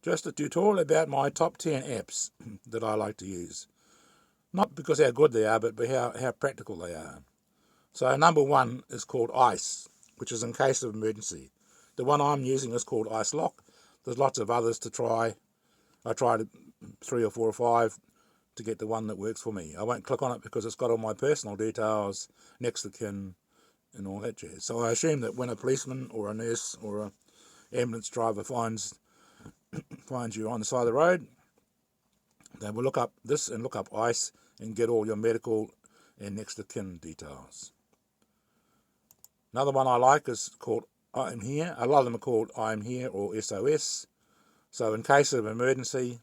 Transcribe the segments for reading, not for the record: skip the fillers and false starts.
Just a tutorial about my top 10 apps that I like to use. Not because how good they are, but how practical they are. So number one is called Ice, which is in case of emergency. The one I'm using is called Icelock. There's lots of others to try. I tried 3 or 4 or 5 to get the one that works for me. I won't click on it because it's got all my personal details, next of kin, and all that jazz. So I assume that when a policeman or a nurse or an ambulance driver finds you on the side of the road, they will look up this and look up ICE and get all your medical and next of kin details. Another one I like is called I'm Here. A lot of them are called I'm Here or SOS. So in case of emergency,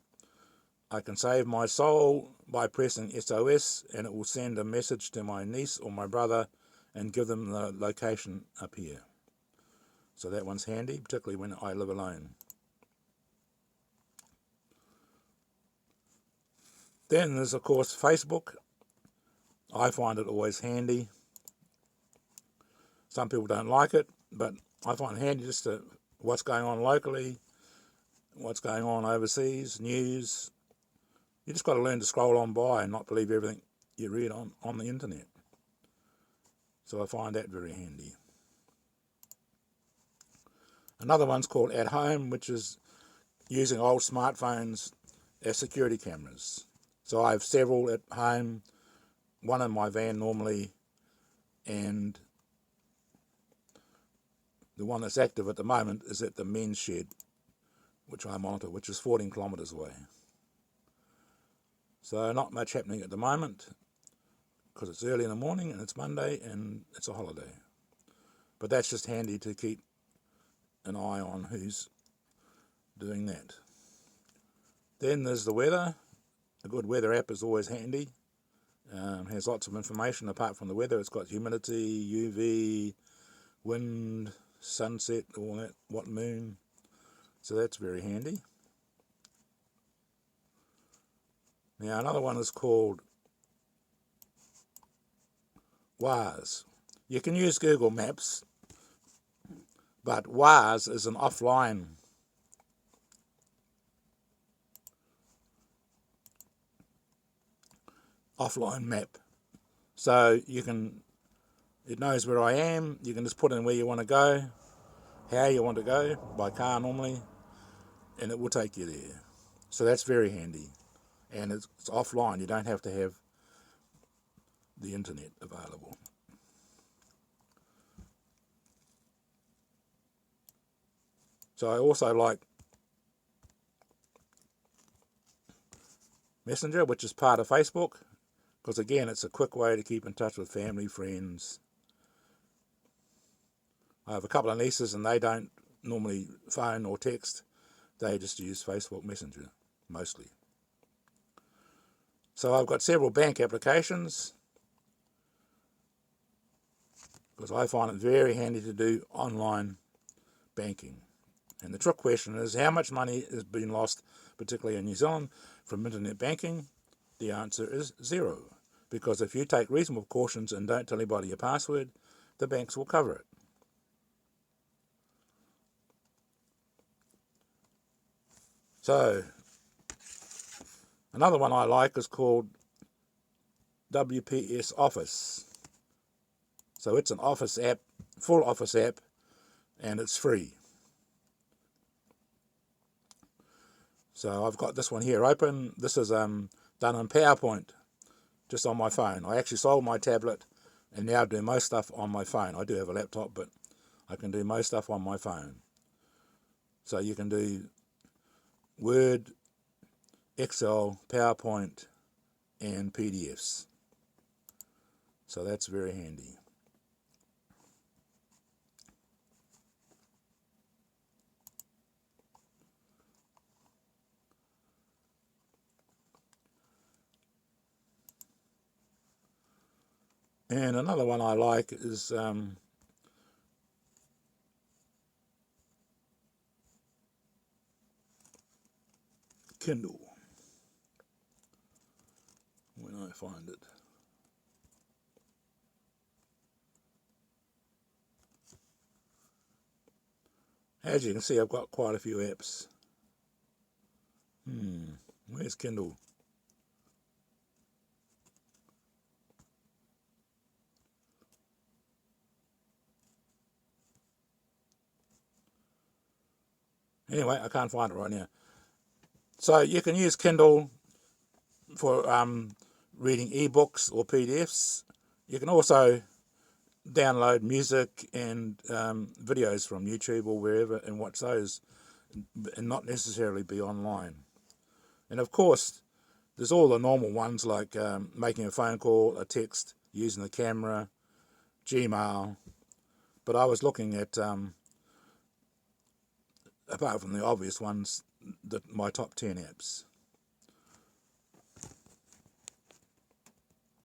I can save my soul by pressing SOS, and it will send a message to my niece or my brother and give them the location up here. So that one's handy, particularly when I live alone. Then there's, of course, Facebook. I find it always handy. Some people don't like it, but I find it handy just to what's going on locally, what's going on overseas, news. You just got to learn to scroll on by and not believe everything you read on the internet. So I find that very handy. Another one's called At Home, which is using old smartphones as security cameras. So I have several at home, one in my van normally, and the one that's active at the moment is at the men's shed, which I monitor, which is 14 kilometres away. So not much happening at the moment because it's early in the morning and it's Monday and it's a holiday. But that's just handy to keep an eye on who's doing that. Then there's the weather. A good weather app is always handy. Has lots of information apart from the weather. It's got humidity, UV, wind, sunset, all that, what moon. So that's very handy. Now another one is called Waze. You can use Google Maps, but Waze is an offline map. So it knows where I am. You can just put in where you want to go, how you want to go, by car normally, and it will take you there. So that's very handy. And it's offline. You don't have to have the internet available. So I also like Messenger, which is part of Facebook, because again, it's a quick way to keep in touch with family, friends. I have a couple of nieces and they don't normally phone or text. They just use Facebook Messenger, mostly. So I've got several bank applications because I find it very handy to do online banking. And the trick question is, how much money has been lost, particularly in New Zealand, from internet banking? The answer is zero. Because if you take reasonable cautions and don't tell anybody your password, the banks will cover it. So, another one I like is called WPS Office. So it's an office app, full office app, and it's free. So I've got this one here open. This is done in PowerPoint, just on my phone. I actually sold my tablet and now do most stuff on my phone. I do have a laptop, but I can do most stuff on my phone. So you can do Word, Excel, PowerPoint, and PDFs. So that's very handy. And another one I like is Kindle, when I find it. As you can see, I've got quite a few apps. Where's Kindle? Anyway, I can't find it right now. So you can use Kindle for reading ebooks or PDFs. You can also download music and videos from YouTube or wherever and watch those, and not necessarily be online. And of course, there's all the normal ones like making a phone call, a text, using the camera, Gmail. But I was looking at, apart from the obvious ones, my top 10 apps.